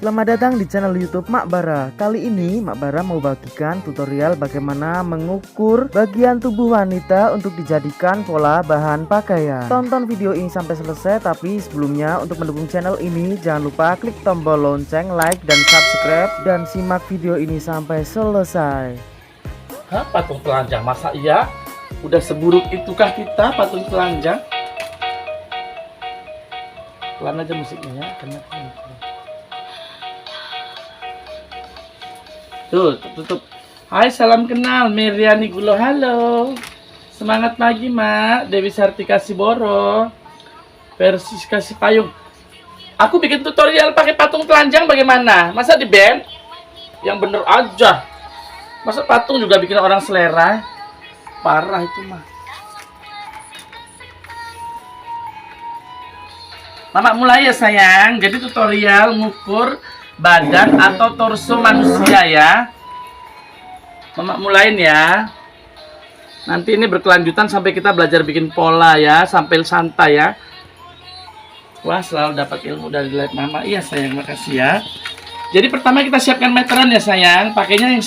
Selamat datang di channel YouTube Mak Bara. Kali ini Mak Bara mau bagikan tutorial bagaimana mengukur bagian tubuh wanita untuk dijadikan pola bahan pakaian. Tonton video ini sampai selesai, tapi sebelumnya untuk mendukung channel ini jangan lupa klik tombol lonceng, like dan subscribe, dan simak video ini sampai selesai. Hah, patung telanjang, masa iya? Udah seburuk itukah kita patung telanjang? Pelan aja musiknya ya, karena tuh, tutup. Hai, salam kenal, Meriani Gulo, halo. Semangat pagi, Mak. Dewi Sartika Siboro. Persis kasih payung. Aku bikin tutorial pakai patung telanjang bagaimana? Masa di band? Yang bener aja. Masa patung juga bikin orang selera? Parah itu mah. Mama mulai ya sayang. Jadi tutorial ngukur badan atau torso manusia ya. Mama mulain ya. Nanti ini berkelanjutan sampai kita belajar bikin pola ya, sampai santai ya. Wah, selalu dapat ilmu dari live Mama. Iya sayang, makasih ya. Jadi pertama kita siapkan meteran ya sayang. Pakainya yang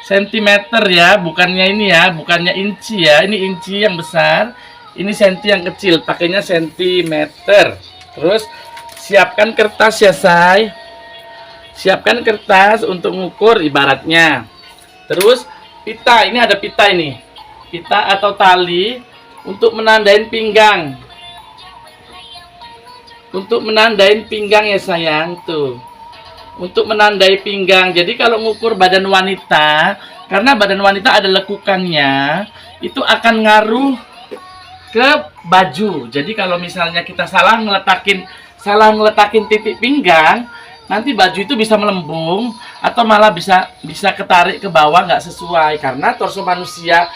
sentimeter ya, bukannya ini ya, bukannya inci ya. Ini inci yang besar, ini senti yang kecil. Pakainya sentimeter. Terus siapkan kertas ya say. Siapkan kertas untuk mengukur ibaratnya. Terus pita, ini ada pita ini. Pita atau tali untuk menandain pinggang. Untuk menandain pinggang ya sayang tuh. Untuk menandai pinggang. Jadi kalau mengukur badan wanita, karena badan wanita ada lekukannya, itu akan ngaruh ke baju. Jadi kalau misalnya kita salah ngeletakin titik pinggang, nanti baju itu bisa melembung atau malah bisa ketarik ke bawah nggak sesuai. Karena torso manusia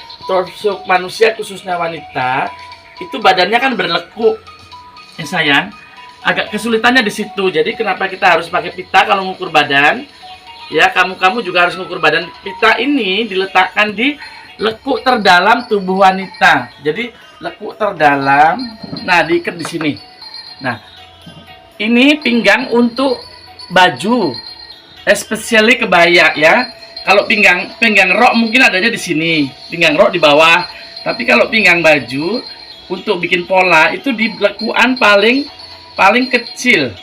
khususnya wanita itu badannya kan berlekuk ya sayang. Agak kesulitannya di situ. Jadi kenapa kita harus pakai pita kalau mengukur badan? Ya, kamu juga harus mengukur badan. Pita ini diletakkan di lekuk terdalam tubuh wanita. Jadi lekuk terdalam. Nah, diikat di sini. Nah, ini pinggang untuk baju, especially kebaya ya. Kalau pinggang rok mungkin adanya di sini, pinggang rok di bawah. Tapi kalau pinggang baju untuk bikin pola itu di lekukan paling kecil.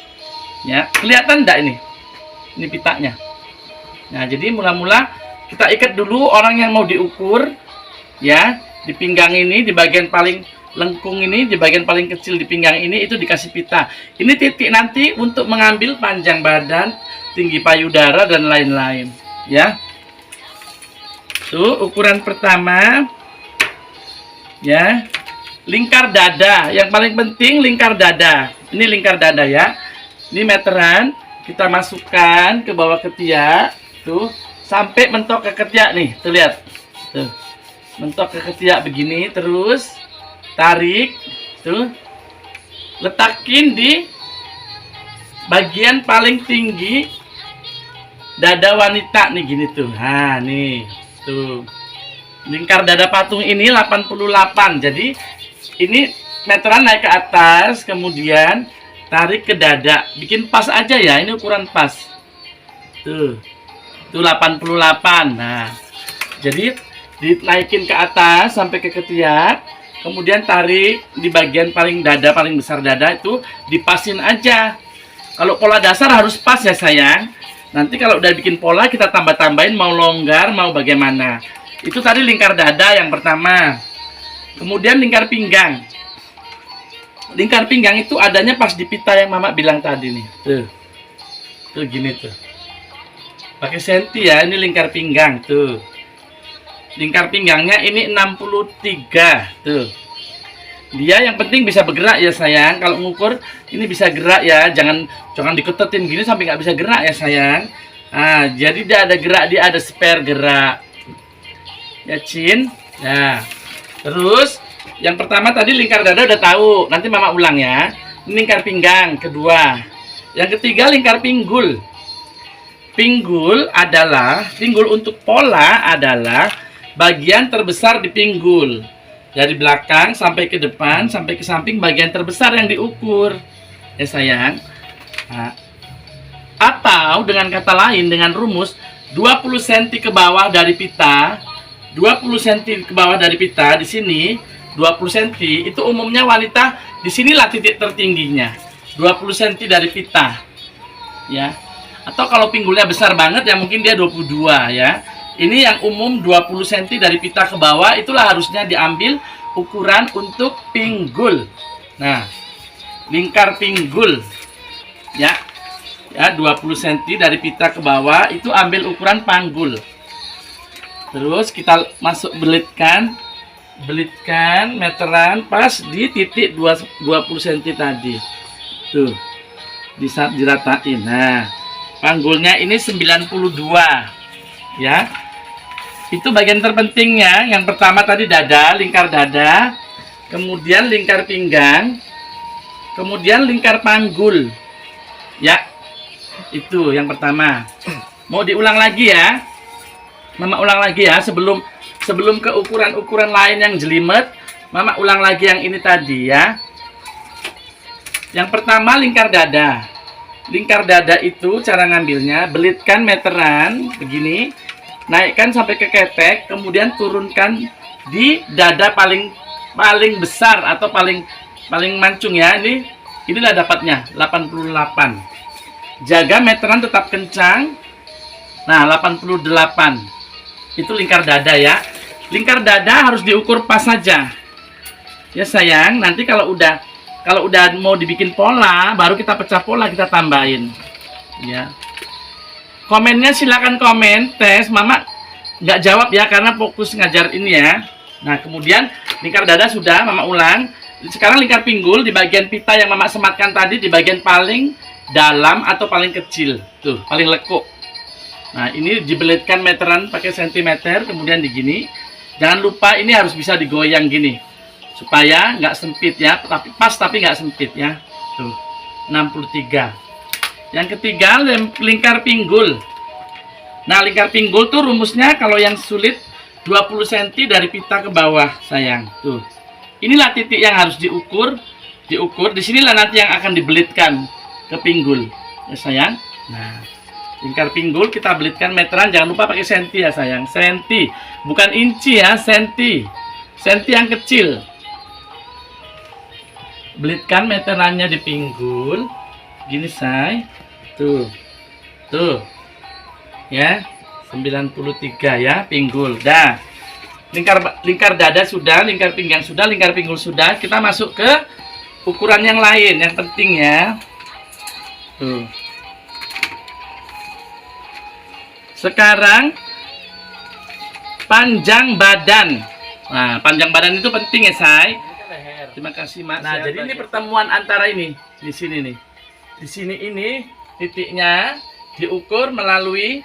Ya, kelihatan enggak ini? Ini pitanya. Nah, jadi mula-mula kita ikat dulu orang yang mau diukur ya, di pinggang ini, di bagian paling lengkung ini, di bagian paling kecil di pinggang ini itu dikasih pita. Ini titik nanti untuk mengambil panjang badan, tinggi payudara dan lain-lain, ya. Tuh ukuran pertama. Ya. Lingkar dada, yang paling penting lingkar dada. Ini lingkar dada ya. Ini meteran, kita masukkan ke bawah ketiak, tuh, sampai mentok ke ketiak nih, tuh lihat. Tuh. Mentok ke ketiak begini, terus tarik, tuh, letakin di bagian paling tinggi dada wanita nih, gini tuh. Nah, nih, tuh. Lingkar dada patung ini 88. Jadi ini meteran naik ke atas, kemudian tarik ke dada. Bikin pas aja ya, ini ukuran pas. Tuh. Tuh 88. Nah, jadi dinaikin ke atas sampai ke ketiak. Kemudian tarik di bagian paling dada, paling besar dada itu dipasin aja. Kalau pola dasar harus pas ya sayang. Nanti kalau udah bikin pola kita tambah-tambahin mau longgar, mau bagaimana. Itu tadi lingkar dada yang pertama. Kemudian lingkar pinggang. Lingkar pinggang itu adanya pas di pita yang Mama bilang tadi nih. Tuh. Tuh gini tuh. Pakai senti ya, ini lingkar pinggang tuh. Lingkar pinggangnya ini 63 tuh. Dia yang penting bisa bergerak ya sayang. Kalau ngukur ini bisa gerak ya, jangan diketetin gini sampai nggak bisa gerak ya sayang. Nah, jadi dia ada gerak, dia ada spare gerak. Ya Cin. Nah, terus yang pertama tadi lingkar dada udah tahu. Nanti Mama ulang ya. Ini lingkar pinggang kedua. Yang ketiga lingkar pinggul. Pinggul untuk pola adalah bagian terbesar di pinggul. Dari belakang sampai ke depan, sampai ke samping, bagian terbesar yang diukur. Ya sayang. Nah, Atau dengan kata lain, dengan rumus 20 cm ke bawah dari pita, 20 cm ke bawah dari pita di sini 20 cm, itu umumnya wanita di sinilah titik tertingginya. 20 cm dari pita. Ya. Atau kalau pinggulnya besar banget ya mungkin dia 22 ya. Ini yang umum 20 cm dari pita ke bawah, itulah harusnya diambil ukuran untuk pinggul. Nah, lingkar pinggul. Ya. Ya, 20 cm dari pita ke bawah itu ambil ukuran panggul. Terus kita masuk belitkan meteran pas di titik 20 cm tadi. Tuh. Diratain. Nah, panggulnya ini 92. Ya. Itu bagian terpentingnya. Yang pertama tadi dada, lingkar dada, kemudian lingkar pinggang, kemudian lingkar panggul. Ya. Itu yang pertama. Mau diulang lagi ya? Mama ulang lagi ya, sebelum ke ukuran-ukuran lain yang jelimet, Mama ulang lagi yang ini tadi ya. Yang pertama lingkar dada. Lingkar dada itu cara ngambilnya, belitkan meteran begini, naikkan sampai ke ketek, kemudian turunkan di dada paling besar atau paling mancung ya. Inilah dapatnya 88. Jaga meteran tetap kencang. Nah, 88. Itu lingkar dada ya. Lingkar dada harus diukur pas saja. Ya sayang, nanti kalau udah mau dibikin pola, baru kita pecah pola, kita tambahin. Ya. Komennya silakan komen, tes. Mama nggak jawab ya karena fokus ngajar ini ya. Nah, kemudian lingkar dada sudah, Mama ulang. Sekarang lingkar pinggul di bagian pita yang Mama sematkan tadi di bagian paling dalam atau paling kecil. Tuh, paling lekuk. Nah, ini dibelitkan meteran pakai sentimeter, kemudian digini. Jangan lupa ini harus bisa digoyang gini. Supaya nggak sempit ya, tapi pas tapi nggak sempit ya. Tuh, 63. Yang ketiga, lingkar pinggul. Nah, lingkar pinggul tuh rumusnya kalau yang sulit 20 cm dari pita ke bawah, sayang. Tuh. Inilah titik yang harus diukur. Disinilah nanti yang akan dibelitkan ke pinggul. Ya, sayang. Nah, lingkar pinggul kita belitkan meteran, jangan lupa pakai senti ya, sayang. Senti, bukan inci ya, senti. Senti yang kecil. Belitkan meterannya di pinggul. Gini, say. Tuh. Ya, 93 ya, pinggul. Dah. Lingkar dada sudah, lingkar pinggang sudah, lingkar pinggul sudah. Kita masuk ke ukuran yang lain, yang penting ya. Tuh. Sekarang panjang badan. Nah, panjang badan itu penting ya, say. Terima kasih, Mas. Nah, jadi ini pertemuan antara ini di sini nih. Di sini ini titiknya diukur melalui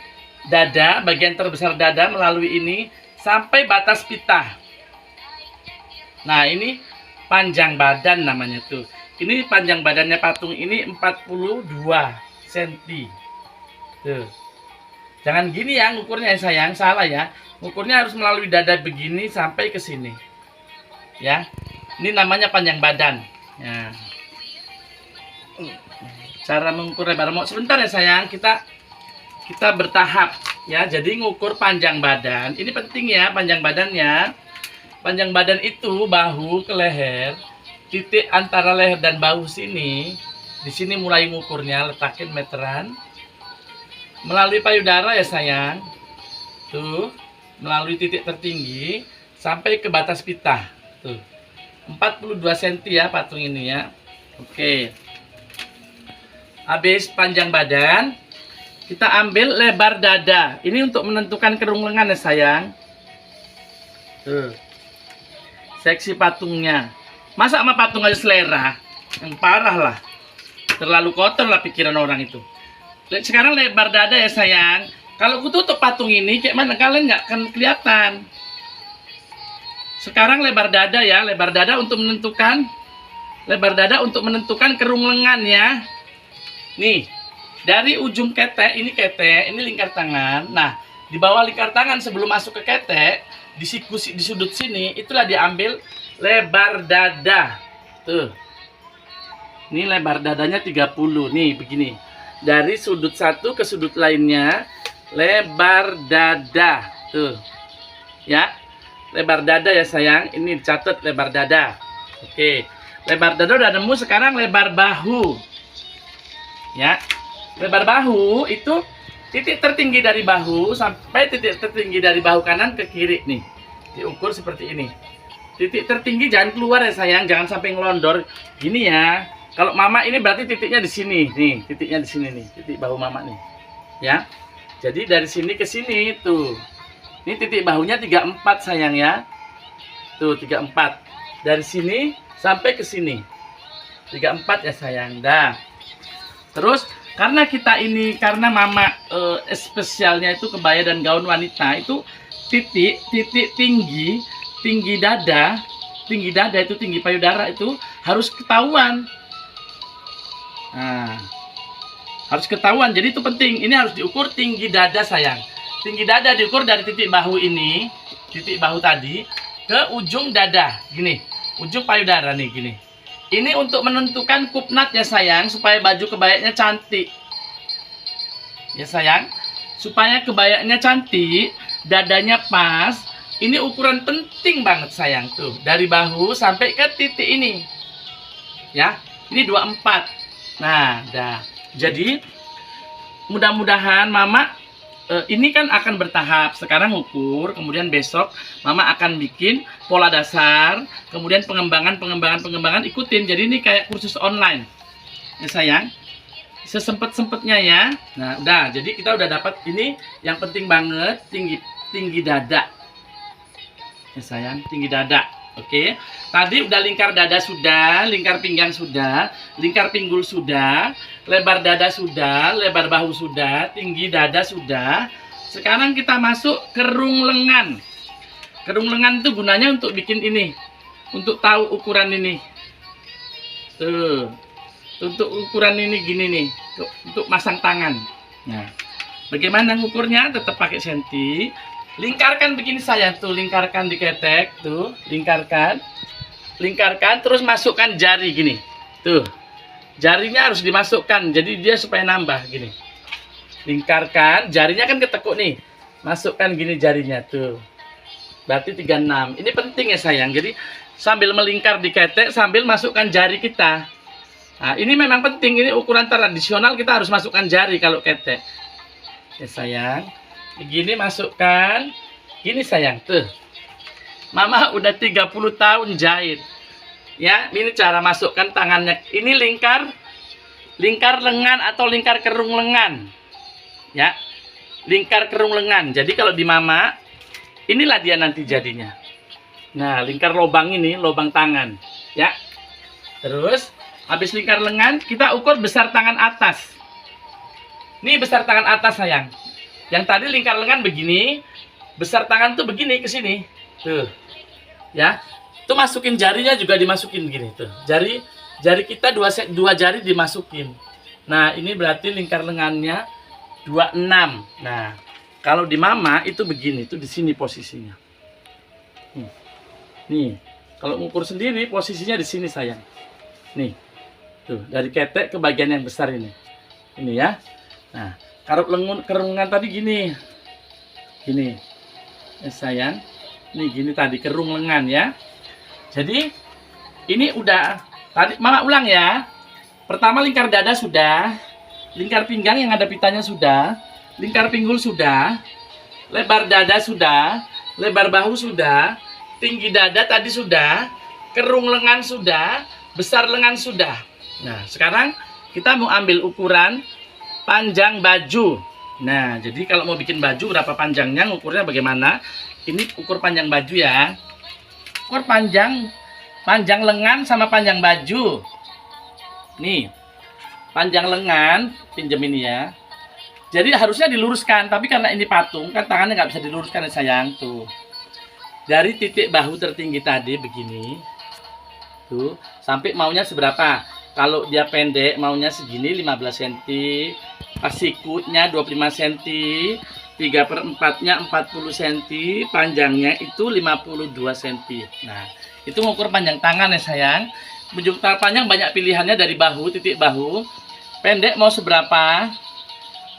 dada, bagian terbesar dada melalui ini sampai batas pita. Nah, ini panjang badan namanya tuh. Ini panjang badannya patung ini 42 cm. Tuh. Jangan gini ya ngukurnya ya, sayang, salah ya. Ngukurnya harus melalui dada begini sampai ke sini. Ya. Ini namanya panjang badan. Ya. Cara mengukur lebar mau sebentar ya, sayang. Kita bertahap ya. Jadi ngukur panjang badan. Ini penting ya, panjang badannya. Panjang badan itu bahu ke leher. Titik antara leher dan bahu sini, di sini mulai ngukurnya, letakin meteran melalui payudara ya, sayang. Tuh, melalui titik tertinggi sampai ke batas pita. Tuh, 42 cm ya patung ini ya. Oke. Habis panjang badan, kita ambil lebar dada. Ini untuk menentukan kerung lengan ya, sayang. Tuh, seksi patungnya. Masa sama patung aja selera? Yang parah lah. Terlalu kotor lah pikiran orang itu. Sekarang lebar dada ya, sayang. Kalau aku tutup patung ini, kayak mana kalian nggak akan kelihatan. Sekarang lebar dada ya. Lebar dada untuk menentukan kerung lengan ya. Nih, dari ujung ketek, ini lingkar tangan. Nah, di bawah lingkar tangan sebelum masuk ke ketek, di sudut sini, itulah diambil lebar dada. Tuh. Ini lebar dadanya 30. Nih, begini. dari sudut satu ke sudut lainnya, lebar dada. Tuh. Ya. Lebar dada ya sayang. Ini dicatat lebar dada. Oke. Lebar dada udah nemu, sekarang lebar bahu. Ya. Lebar bahu itu titik tertinggi dari bahu sampai titik tertinggi dari bahu kanan ke kiri nih. Diukur seperti ini. Titik tertinggi jangan keluar ya sayang, jangan sampai ngelondor. Gini ya. Kalau mama ini berarti titiknya di sini. Nih, titiknya di sini nih. Titik bahu mama nih. Ya. Jadi dari sini ke sini tuh. Ini titik bahunya 34 sayang ya. Tuh 34. Dari sini sampai ke sini. 34 ya sayang. Dah. Terus karena mama spesialnya itu kebaya dan gaun wanita, itu titik tinggi dada itu, tinggi payudara itu harus ketahuan. Nah, harus ketahuan. Jadi itu penting. Ini harus diukur tinggi dada sayang. Tinggi dada diukur dari titik bahu ini, titik bahu tadi ke ujung dada, gini, ujung payudara nih, gini. Ini untuk menentukan kupnat ya sayang, supaya baju kebayanya cantik. Ya sayang, supaya kebayanya cantik, dadanya pas. Ini ukuran penting banget sayang tuh, dari bahu sampai ke titik ini. Ya, ini 24. Nah, dah. Jadi mudah-mudahan mama ini kan akan bertahap. Sekarang ukur, kemudian besok mama akan bikin pola dasar, kemudian pengembangan ikutin. Jadi ini kayak kursus online. Ya sayang. Sesempet-sempetnya ya. Nah, udah. Jadi kita udah dapat ini yang penting banget, tinggi dada. Ya sayang, tinggi dada. Oke. Tadi udah lingkar dada sudah, lingkar pinggang sudah, lingkar pinggul sudah, lebar dada sudah, lebar bahu sudah, tinggi dada sudah. Sekarang kita masuk kerung lengan. Kerung lengan itu gunanya untuk bikin ini, untuk tahu ukuran ini. Tuh. Untuk ukuran ini gini nih, untuk masang tangan. Nah, bagaimana ngukurnya? Tetap pakai senti. Lingkarkan begini saya tuh, lingkarkan diketek tuh, lingkarkan, terus masukkan jari gini, tuh, jarinya harus dimasukkan, jadi dia supaya nambah gini, lingkarkan, jarinya kan ketekuk nih, masukkan gini jarinya tuh, berarti 36, ini penting ya sayang, jadi sambil melingkar diketek, sambil masukkan jari kita, nah ini memang penting, ini ukuran tradisional kita harus masukkan jari kalau ketek, ya sayang. Begini masukkan, gini sayang, tuh. Mama udah 30 tahun jahit. Ya, ini cara masukkan tangannya. Ini lingkar lengan atau lingkar kerung lengan. Ya. Lingkar kerung lengan. Jadi kalau di mama, inilah dia nanti jadinya. Nah, lingkar lubang ini, lubang tangan, ya. Terus habis lingkar lengan, kita ukur besar tangan atas. Ini besar tangan atas sayang. Yang tadi lingkar lengan begini, besar tangan tuh begini ke sini. Tuh. Ya. Tuh masukin jarinya juga dimasukin gini tuh. Jari kita dua jari dimasukin. Nah, ini berarti lingkar lengannya 26. Nah, kalau di mama itu begini, tuh di sini posisinya. Nih. Kalau ngukur sendiri posisinya di sini sayang. Nih. Tuh, dari ketek ke bagian yang besar ini. Ini ya. Nah, kerungan tadi gini. Gini. Sayang. Nih gini tadi kerung lengan ya. Jadi ini udah tadi mama ulang ya. Pertama lingkar dada sudah, lingkar pinggang yang ada pitanya sudah, lingkar pinggul sudah, lebar dada sudah, lebar bahu sudah, tinggi dada tadi sudah, kerung lengan sudah, besar lengan sudah. Nah, sekarang kita mau ambil ukuran panjang baju. Nah, jadi kalau mau bikin baju berapa panjangnya, ngukurnya bagaimana? Ini ukur panjang baju ya. Ukur panjang lengan sama panjang baju. Nih, panjang lengan, pinjam ini ya. Jadi harusnya diluruskan, tapi karena ini patung, kan tangannya nggak bisa diluruskan ya sayang. Tuh. Dari titik bahu tertinggi tadi begini, tuh, sampai maunya seberapa? Kalau dia pendek maunya segini 15 cm, pas sikutnya 25 cm, 3/4-nya 40 cm, panjangnya itu 52 cm. Nah, itu mengukur panjang tangan ya sayang. Ujung panjang banyak pilihannya dari bahu, titik bahu. Pendek mau seberapa?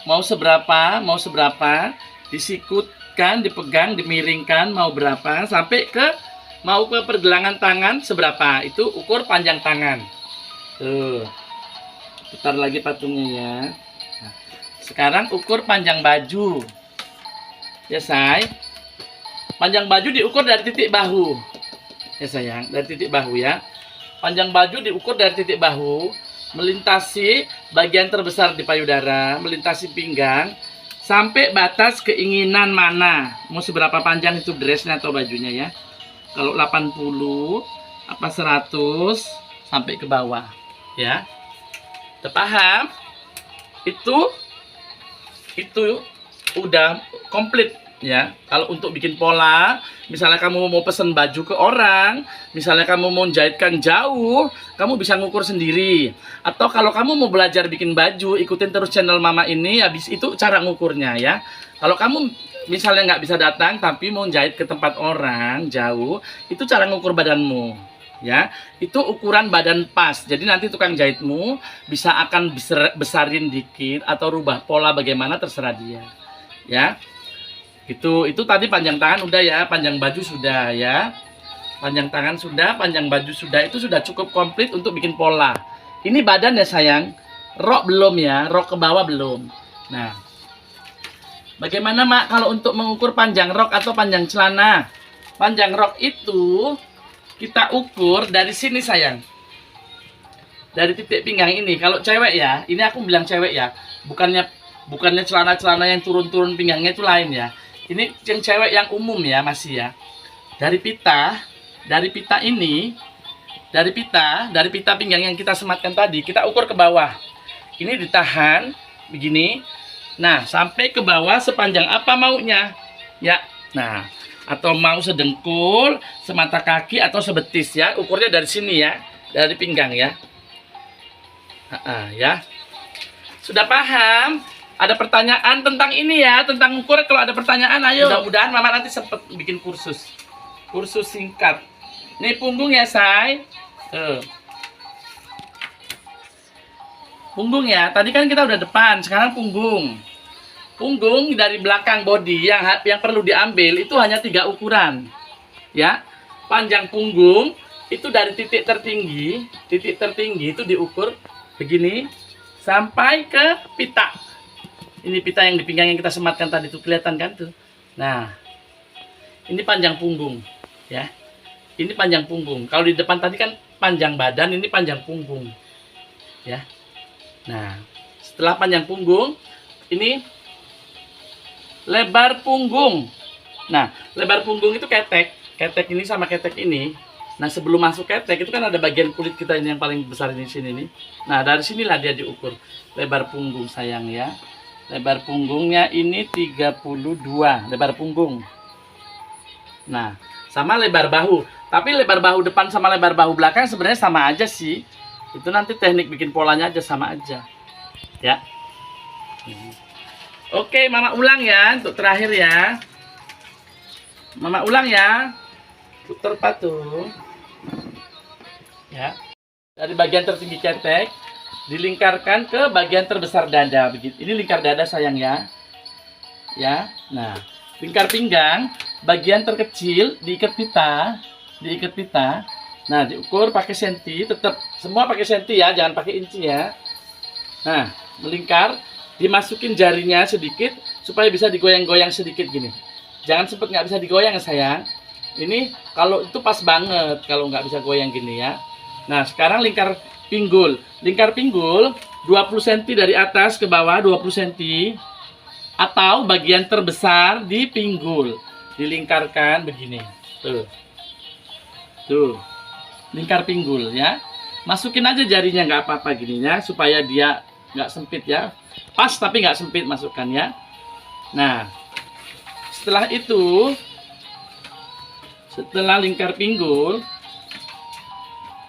Mau seberapa? Mau seberapa? Disikutkan, dipegang, dimiringkan mau berapa? Sampai ke mau ke pergelangan tangan seberapa? Itu ukur panjang tangan. Tuh. Putar lagi patungnya ya. Nah, sekarang ukur panjang baju. Ya, say. Panjang baju diukur dari titik bahu. Ya, sayang, dari titik bahu ya. Panjang baju diukur dari titik bahu, melintasi bagian terbesar di payudara, melintasi pinggang, sampai batas keinginan mana. Mau seberapa panjang itu dressnya atau bajunya ya. Kalau 80, apa 100, sampai ke bawah. Ya. Terpaham? Itu udah komplit. Ya, kalau untuk bikin pola, misalnya kamu mau pesen baju ke orang, misalnya kamu mau jahitkan jauh, kamu bisa ngukur sendiri. Atau kalau kamu mau belajar bikin baju, ikutin terus channel Mama ini, habis itu cara ngukurnya ya. Kalau kamu misalnya nggak bisa datang, tapi mau jahit ke tempat orang jauh, itu cara ngukur badanmu. Ya, itu ukuran badan pas. Jadi nanti tukang jahitmu bisa akan besarin dikit atau rubah pola bagaimana terserah dia. Ya. Itu tadi panjang tangan udah ya, panjang baju sudah ya. Panjang tangan sudah, panjang baju sudah, itu sudah cukup komplit untuk bikin pola. Ini badan ya sayang. Rok belum ya, rok ke bawah belum. Nah, bagaimana Mak kalau untuk mengukur panjang rok atau panjang celana? Panjang rok itu kita ukur dari sini sayang. Dari titik pinggang ini. Kalau cewek ya, ini aku bilang cewek ya. Bukannya celana-celana yang turun-turun pinggangnya itu lain ya. Ini yang cewek yang umum ya masih ya. Dari pita ini, dari pita pinggang yang kita sematkan tadi, kita ukur ke bawah. Ini ditahan begini. Nah, sampai ke bawah sepanjang apa maunya. Ya. Nah, atau mau sedengkul, semata kaki atau sebetis ya. Ukurnya dari sini ya, dari pinggang ya. Ya. Sudah paham? Ada pertanyaan tentang ini ya, tentang ukur. Kalau ada pertanyaan ayo. Mudah-mudahan Mama nanti sempat bikin kursus singkat. Nih punggung ya, say. Punggung ya. Tadi kan kita udah depan, sekarang punggung. Punggung dari belakang body yang perlu diambil itu hanya 3 ukuran. Ya. Panjang punggung itu dari titik tertinggi itu diukur begini sampai ke pita. Ini pita yang di pinggang yang kita sematkan tadi tuh, kelihatan kan tuh. Nah, ini panjang punggung ya. Ini panjang punggung. Kalau di depan tadi kan panjang badan, ini panjang punggung. Ya. Nah, setelah panjang punggung, ini lebar punggung. Nah, lebar punggung itu ketek. Ketek ini sama ketek ini. Nah, sebelum masuk ketek itu kan ada bagian kulit kita ini yang paling besar di sini nih. Nah, dari sinilah dia diukur. Lebar punggung sayang ya. Lebar punggungnya ini 32 lebar punggung. Nah, sama lebar bahu. Tapi lebar bahu depan sama lebar bahu belakang sebenarnya sama aja sih. Itu nanti teknik bikin polanya aja sama aja. Ya. Oke, Mama ulang ya untuk terakhir ya. Mama ulang ya. Putar patung. Ya. Dari bagian tertinggi ketek dilingkarkan ke bagian terbesar dada begitu. Ini lingkar dada sayang ya. Ya. Nah, lingkar pinggang bagian terkecil diikat pita, Nah, diukur pakai senti, tetap semua pakai senti ya, jangan pakai inci ya. Nah, melingkar, dimasukin jarinya sedikit supaya bisa digoyang-goyang sedikit gini. Jangan sempet nggak bisa digoyang ya sayang. Ini kalau itu pas banget kalau nggak bisa goyang gini ya. Nah, sekarang lingkar pinggul. Lingkar pinggul 20 cm dari atas ke bawah 20 cm atau bagian terbesar di pinggul. Dilingkarkan begini. Tuh. Tuh. Lingkar pinggul ya. Masukin aja jarinya nggak apa-apa gininya supaya dia nggak sempit ya. Pas tapi nggak sempit masukkan ya. Nah, setelah itu setelah lingkar pinggul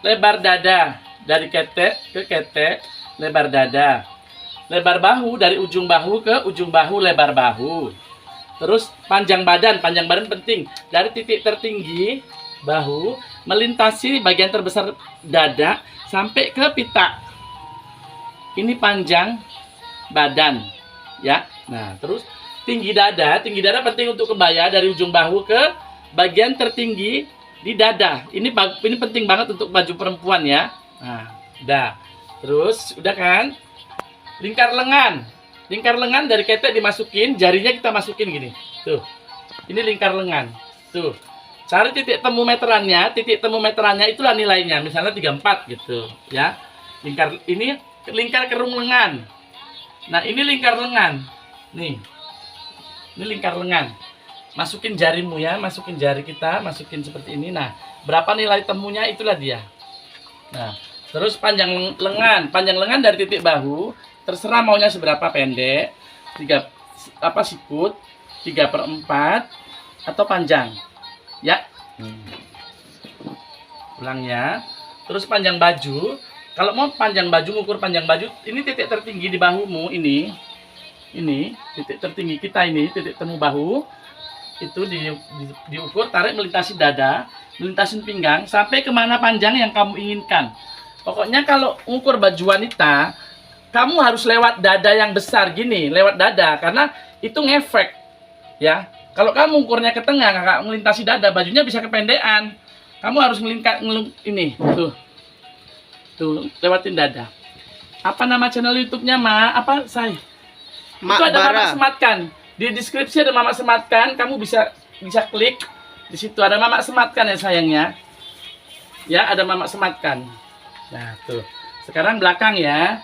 lebar dada dari ketek ke ketek, lebar dada. Lebar bahu dari ujung bahu ke ujung bahu, lebar bahu. Terus panjang badan penting. Dari titik tertinggi bahu melintasi bagian terbesar dada sampai ke pita. ini panjang badan, ya. Nah, terus tinggi dada penting untuk kebaya dari ujung bahu ke bagian tertinggi di dada. Ini penting banget untuk baju perempuan ya. Nah, udah. Terus udah kan? Lingkar lengan dari ketek dimasukin, jarinya kita masukin gini. Tuh. Ini lingkar lengan. Tuh. Cari titik temu meterannya itulah nilainya. Misalnya 34 gitu, ya. Lingkar kerung lengan. Nah, ini lingkar lengan. Nih. Ini lingkar lengan. Masukin jarimu ya, masukin jari kita, masukin seperti ini. Nah, berapa nilai temunya itulah dia. Nah, terus panjang lengan dari titik bahu, terserah maunya seberapa pendek, sikut, 3/4 atau panjang. Ya. Ulang ya. Terus panjang baju. Kalau mau panjang baju, ngukur panjang baju, ini titik tertinggi di bahumu ini titik tertinggi kita ini, titik temu bahu. Itu diukur, tarik melintasi dada, melintasin pinggang, sampai kemana panjang yang kamu inginkan. Pokoknya kalau ngukur baju wanita, kamu harus lewat dada yang besar gini, lewat dada, karena itu ngefek, ya. Kalau kamu ukurnya ke tengah, nggak melintasi dada, bajunya bisa kependean. Kamu harus ini, tuh, lewatin dada. Apa nama channel YouTube-nya, Ma? Apa, Say? Mak Itu ada Bara. Mamak Sematkan. Di deskripsi ada Mamak Sematkan, kamu bisa klik. Di situ ada Mamak Sematkan ya sayangnya. Ya, ada Mamak Sematkan. Nah, tuh. Sekarang belakang ya.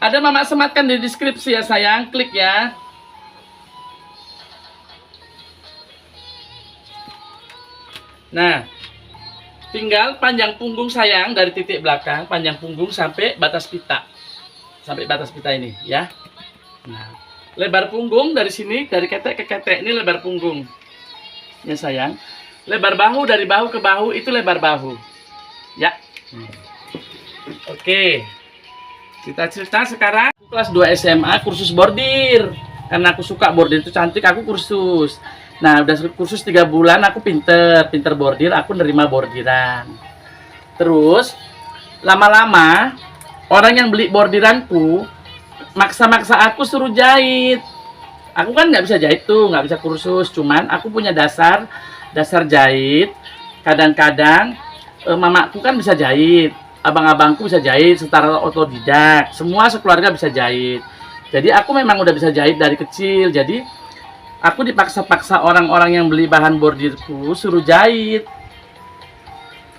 Ada Mamak Sematkan di deskripsi ya sayang, klik ya. Nah, tinggal panjang punggung sayang dari titik belakang, panjang punggung sampai batas pita. Sampai batas pita ini ya. Nah, lebar punggung dari sini, dari ketek ke ketek, ini lebar punggung. Ya sayang. Lebar bahu dari bahu ke bahu, itu lebar bahu. Ya. Oke. Cerita sekarang kelas 2 SMA kursus bordir. Karena aku suka bordir itu cantik, aku kursus. Nah, udah kursus 3 bulan, aku pinter bordir, aku nerima bordiran. Terus lama-lama orang yang beli bordiranku maksa-maksa aku suruh jahit. Aku kan nggak bisa jahit tuh, nggak bisa kursus. Cuman aku punya dasar jahit. Kadang-kadang mamaku kan bisa jahit, abang-abangku bisa jahit secara otodidak. Semua sekeluarga bisa jahit. Jadi aku memang udah bisa jahit dari kecil. Jadi aku dipaksa-paksa orang-orang yang beli bahan bordirku suruh jahit.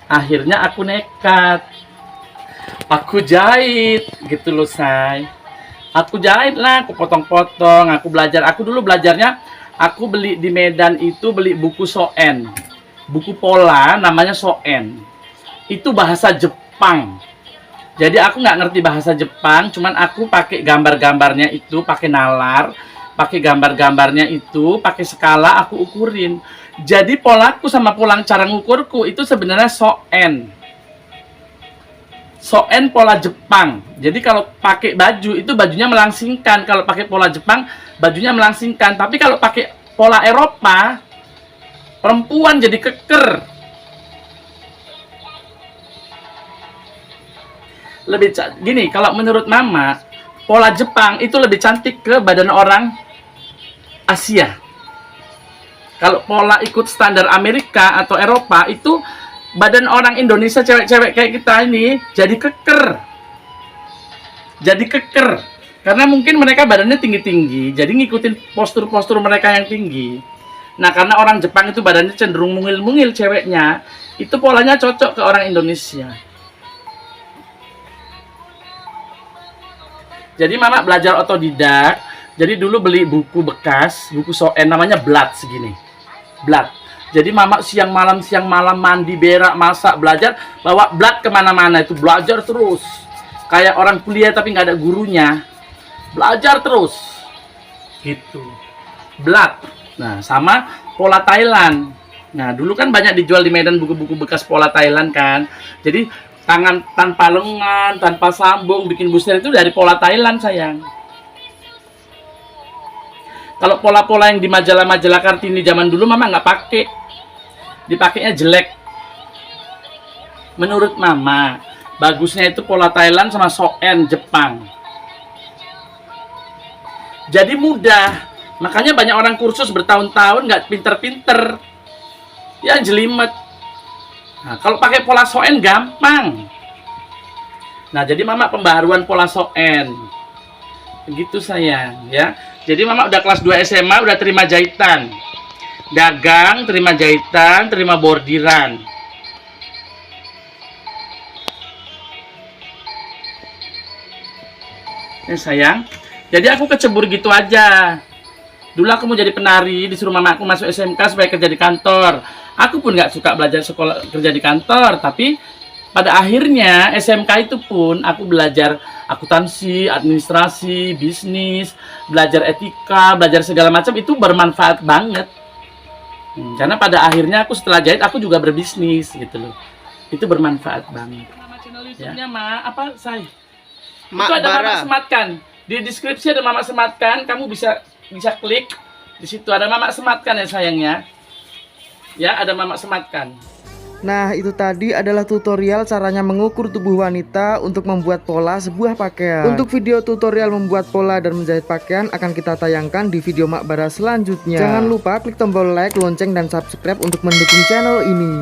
Akhirnya aku nekat. Aku jahit gitu loh, Say. Aku jahit lah, aku potong-potong, aku belajar. Aku dulu belajarnya, aku beli di Medan itu beli buku Soen. Buku pola namanya Soen. Itu bahasa Jepang. Jadi aku nggak ngerti bahasa Jepang, cuman aku pakai gambar-gambarnya itu, pakai nalar, pakai gambar-gambarnya itu, pakai skala aku ukurin. Jadi polaku sama pola cara ngukurku itu sebenarnya Soen. Soen pola Jepang. Jadi kalau pakai baju itu bajunya melangsingkan. Kalau pakai pola Jepang bajunya melangsingkan. Tapi kalau pakai pola Eropa perempuan jadi keker. Lebih gini, kalau menurut Mama pola Jepang itu lebih cantik ke badan orang Asia. Kalau pola ikut standar Amerika atau Eropa itu badan orang Indonesia cewek-cewek kayak kita ini jadi keker. Jadi keker. Karena mungkin mereka badannya tinggi-tinggi, jadi ngikutin postur-postur mereka yang tinggi. Nah, karena orang Jepang itu badannya cenderung mungil-mungil ceweknya, itu polanya cocok ke orang Indonesia. Jadi Mama belajar otodidak. Jadi dulu beli buku bekas, buku Soen namanya Blood segini. Blood. Jadi Mama siang malam mandi, berak, masak, belajar, bawa Blood kemana-mana, itu belajar terus. Kayak orang kuliah tapi nggak ada gurunya, belajar terus. Gitu. Blood. Nah, sama pola Thailand. Nah, dulu kan banyak dijual di Medan buku-buku bekas pola Thailand kan. Jadi tangan tanpa lengan, tanpa sambung, bikin buster itu dari pola Thailand sayang. Kalau pola-pola yang di majalah-majalah Kartini zaman dulu Mama nggak pakai. Dipakainya jelek. Menurut Mama, Bagusnya itu pola Thailand sama Soen Jepang. Jadi mudah. Makanya banyak orang kursus bertahun-tahun nggak pinter-pinter. Ya jelimet. Nah, kalau pakai pola Soen gampang. Nah, jadi mama pembaharuan pola Soen. Begitu sayang, ya. Jadi mama udah kelas 2 SMA, udah terima jahitan. Dagang, terima jahitan, terima bordiran. Sayang, jadi aku kecebur gitu aja. Dulu aku mau jadi penari, disuruh mama aku masuk SMK supaya kerja di kantor. Aku pun nggak suka belajar sekolah kerja di kantor, tapi pada akhirnya SMK itu pun aku belajar akuntansi, administrasi, bisnis, belajar etika, belajar segala macam, itu bermanfaat banget. Karena pada akhirnya aku setelah jahit aku juga berbisnis gitu loh. Itu bermanfaat banget. Nama channel YouTube-nya apa saya? Mak Itu ada Bara. Mama Sematkan. Di deskripsi ada Mama Sematkan, kamu bisa klik. Di situ ada Mama Sematkan ya sayangnya. Ya, ada Mama Sematkan. Nah, itu tadi adalah tutorial caranya mengukur tubuh wanita untuk membuat pola sebuah pakaian. Untuk video tutorial membuat pola dan menjahit pakaian akan kita tayangkan di video Mak Bara selanjutnya. Jangan lupa klik tombol like, lonceng, dan subscribe untuk mendukung channel ini.